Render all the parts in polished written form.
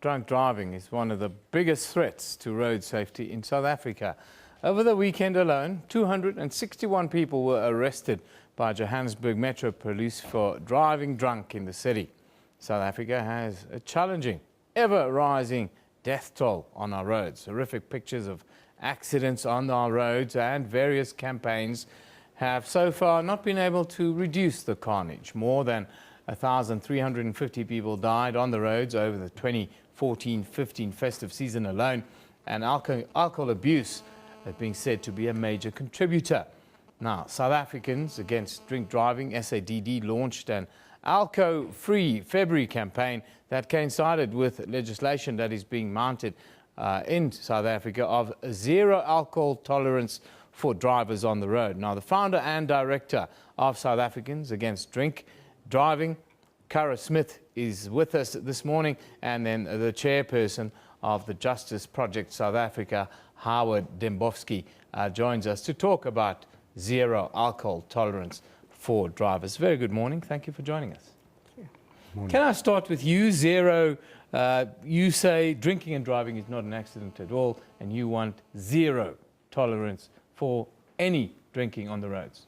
drunk driving is one of the biggest threats to road safety in South Africa. Over the weekend alone, 261 people were arrested by Johannesburg Metro Police for driving drunk in the city. South Africa has a challenging, ever-rising death toll on our roads. Horrific pictures of accidents on our roads and various campaigns have so far not been able to reduce the carnage. More than 1,350 people died on the roads over the 2014-15 festive season alone, and alcohol abuse is being said to be a major contributor. Now, South Africans Against Drink Driving, SADD, launched an AlcoFreeFeb campaign that coincided with legislation that is being mounted in South Africa of zero alcohol tolerance for drivers on the road. Now, the founder and director of South Africans Against Drink Driving, Caro Smit, is with us this morning, and then the chairperson of the Justice Project South Africa, Howard Dembovsky, joins us to talk about zero alcohol tolerance for drivers. Very good morning. Thank you for joining us. Morning. Can I start with you? Zero, you say drinking and driving is not an accident at all, and you want zero tolerance for any drinking on the roads.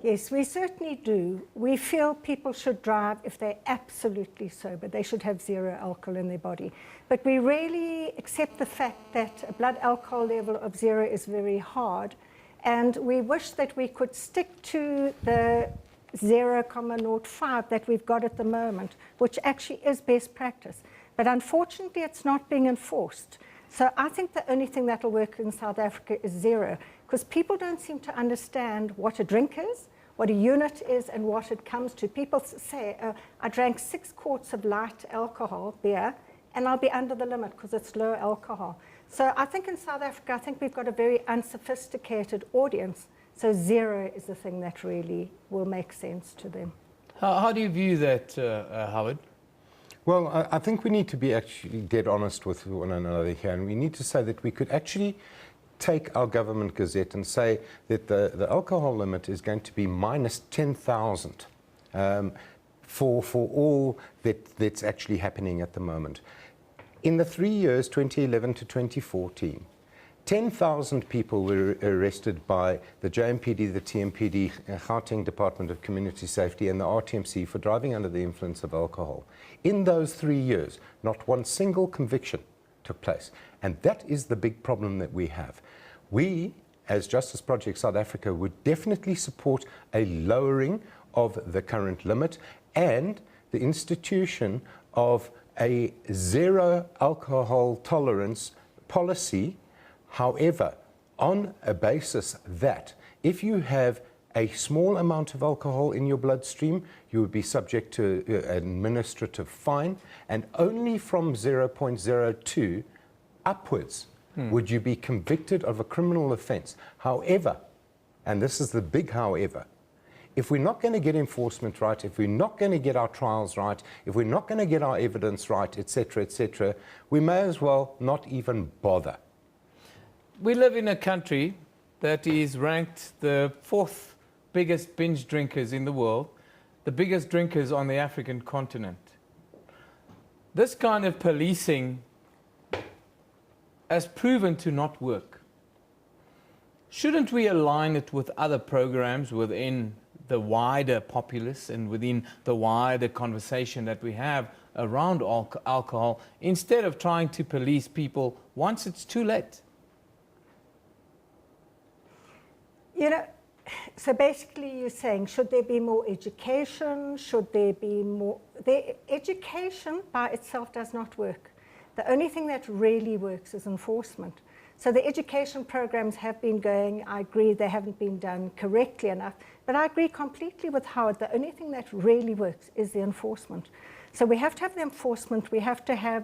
Yes, we certainly do. We feel people should drive if they're absolutely sober. They should have zero alcohol in their body. But we really accept the fact that a blood alcohol level of zero is very hard, and we wish that we could stick to the 0.05 that we've got at the moment, which actually is best practice. But unfortunately, it's not being enforced. So I think the only thing that will work in South Africa is zero, because people don't seem to understand what a drink is, what a unit is, and what it comes to. People say, I drank 6 quarts of light alcohol, beer, and I'll be under the limit because it's low alcohol. So I think in South Africa, I think we've got a very unsophisticated audience. So zero is the thing that really will make sense to them. How do you view that, Howard? Well, I think we need to be actually dead honest with one another here, and we need to say that we could actually take our government gazette and say that the alcohol limit is going to be minus 10,000 for all that's actually happening at the moment. In the 3 years, 2011 to 2014, 10,000 people were arrested by the JMPD, the TMPD, Gauteng Department of Community Safety, and the RTMC for driving under the influence of alcohol. In those 3 years, not one single conviction took place. And that is the big problem that we have. We, as Justice Project South Africa, would definitely support a lowering of the current limit and the institution of a zero alcohol tolerance policy. However, on a basis that if you have a small amount of alcohol in your bloodstream, you would be subject to an administrative fine, and only from 0.02 upwards would you be convicted of a criminal offense. However, and this is the big however, if we're not going to get enforcement right, if we're not going to get our trials right, if we're not going to get our evidence right, etc., we may as well not even bother. We live in a country that is ranked the 4th biggest binge drinkers in the world, the biggest drinkers on the African continent. This kind of policing has proven to not work. Shouldn't we align it with other programs within the wider populace and within the wider conversation that we have around alcohol, instead of trying to police people once it's too late? You know, so basically you're saying, should there be more education? Should there be more? The education by itself does not work. The only thing that really works is enforcement. So the education programs have been going. I agree they haven't been done correctly enough, but I agree completely with Howard. The only thing that really works is the enforcement. So we have to have the enforcement. We have to have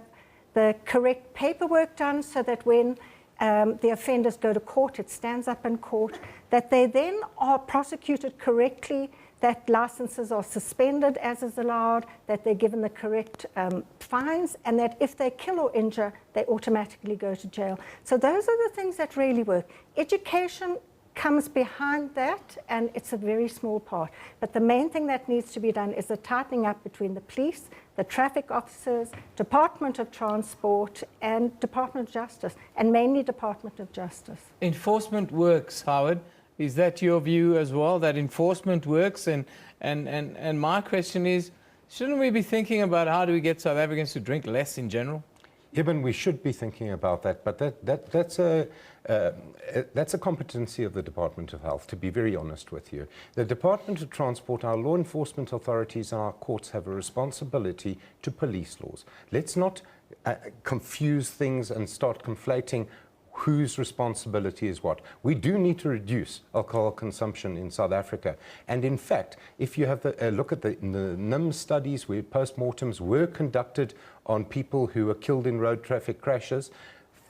the correct paperwork done so that when the offenders go to court, it stands up in court, that they then are prosecuted correctly, that licenses are suspended as is allowed, that they're given the correct fines, and that if they kill or injure, they automatically go to jail. So those are the things that really work. Education comes behind that, and it's a very small part. But the main thing that needs to be done is the tightening up between the police, the traffic officers, Department of Transport, and Department of Justice, and mainly Department of Justice. Enforcement works, Howard. Is that your view as well, that enforcement works? And my question is, shouldn't we be thinking about how do we get South Africans to drink less in general? Eben, we should be thinking about that, but that's a competency of the Department of Health, to be very honest with you. The Department of Transport, our law enforcement authorities and our courts have a responsibility to police laws. Let's not confuse things and start conflating whose responsibility is what. We do need to reduce alcohol consumption in South Africa. And in fact, if you have a look at the NIM studies where postmortems were conducted on people who were killed in road traffic crashes,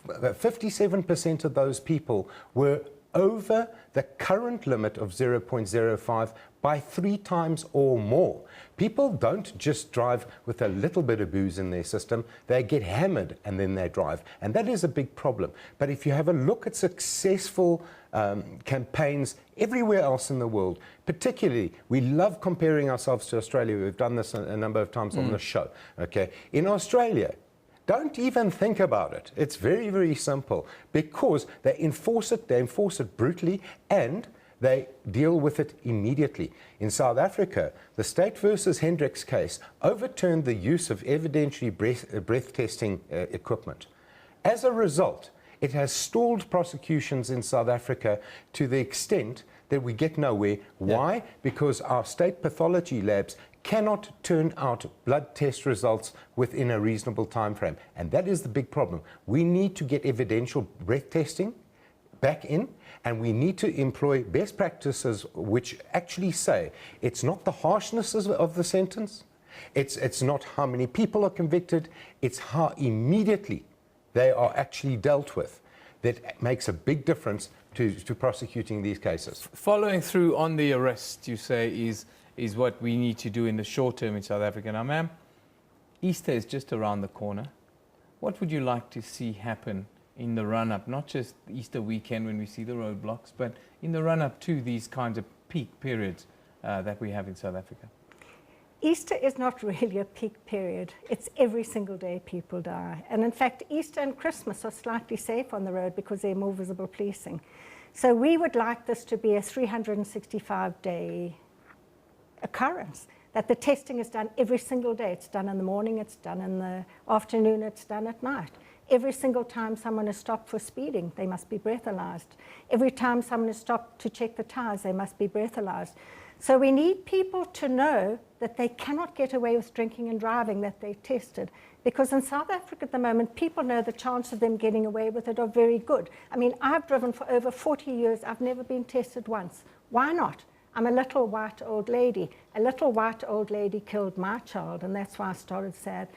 57% of those people were over the current limit of 0.05 by 3 times or more. People don't just drive with a little bit of booze in their system, they get hammered and then they drive. And that is a big problem. But if you have a look at successful campaigns everywhere else in the world, particularly, we love comparing ourselves to Australia. We've done this a number of times on the show. Okay, in Australia, don't even think about it. It's very, very simple because they enforce it brutally, and they deal with it immediately. In South Africa, the State versus Hendricks case overturned the use of evidentiary breath testing equipment. As a result, it has stalled prosecutions in South Africa to the extent that we get nowhere. Why? Because our state pathology labs cannot turn out blood test results within a reasonable time frame. And that is the big problem. We need to get evidential breath testing back in, and we need to employ best practices which actually say it's not the harshness of the sentence, it's not how many people are convicted, it's how immediately they are actually dealt with that makes a big difference to prosecuting these cases. Following through on the arrest, you say, is what we need to do in the short term in South Africa. Now, ma'am, Easter is just around the corner. What would you like to see happen in the run-up, not just Easter weekend when we see the roadblocks, but in the run-up to these kinds of peak periods that we have in South Africa? Easter is not really a peak period. It's every single day people die. And in fact, Easter and Christmas are slightly safe on the road because they're more visible policing. So we would like this to be a 365-day occurrence, that the testing is done every single day. It's done in the morning, it's done in the afternoon, it's done at night. Every single time someone is stopped for speeding, they must be breathalyzed. Every time someone is stopped to check the tires, they must be breathalyzed. So we need people to know that they cannot get away with drinking and driving, that they're tested. Because in South Africa at the moment, people know the chance of them getting away with it are very good. I mean, I've driven for over 40 years. I've never been tested once. Why not? I'm a little white old lady. A little white old lady killed my child, and that's why I started SAD.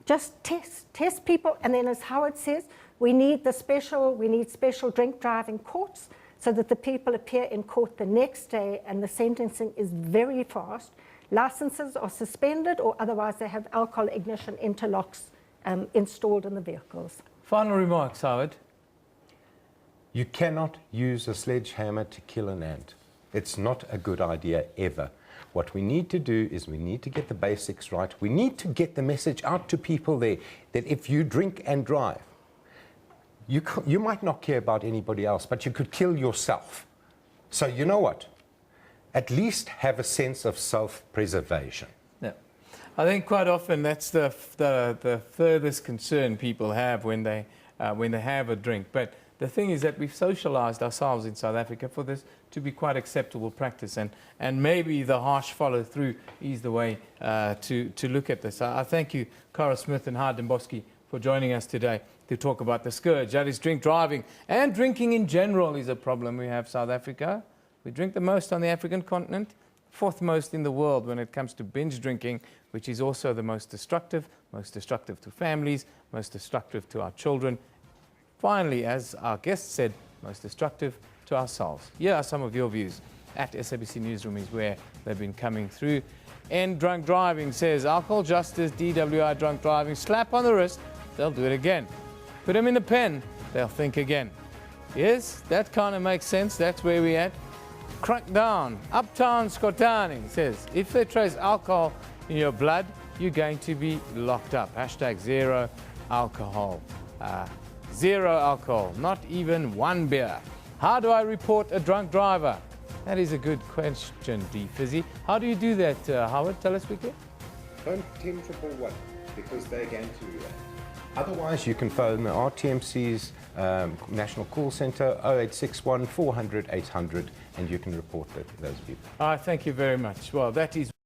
Just test people, and then as Howard says, we need special drink driving courts so that the people appear in court the next day and the sentencing is very fast. Licenses are suspended, or otherwise they have alcohol ignition interlocks installed in the vehicles. Final remarks, Howard. You cannot use a sledgehammer to kill an ant. It's not a good idea ever. What we need to do is we need to get the basics right. We need to get the message out to people there that if you drink and drive, you might not care about anybody else, but you could kill yourself. So you know what? At least have a sense of self-preservation. Yeah. I think quite often that's the furthest concern people have when they have a drink. But the thing is that we've socialized ourselves in South Africa for this to be quite acceptable practice, and maybe the harsh follow-through is the way to look at this. I thank you, Caro Smith and Howard Dembovsky, for joining us today to talk about the scourge that is drink driving, and drinking in general is a problem we have South Africa. We drink the most on the African continent, 4th most in the world when it comes to binge drinking, which is also the most destructive to families, most destructive to our children. Finally, as our guest said, most destructive to ourselves. Here are some of your views. At SABC Newsroom is where they've been coming through. End Drunk Driving says, alcohol justice, DWI drunk driving, slap on the wrist, they'll do it again. Put them in the pen, they'll think again. Yes, that kind of makes sense. That's where we're at. Crackdown. Uptown Skotani says, if they trace alcohol in your blood, you're going to be locked up. Hashtag zero alcohol. Zero alcohol, not even one beer. How do I report a drunk driver? That is a good question, D. Fizzy. How do you do that, Howard? Tell us quickly. Phone 10-111 because they're going to do that. Otherwise, you can phone the RTMC's National Call Centre 0861 400 800 and you can report those people. Thank you very much. Well, that is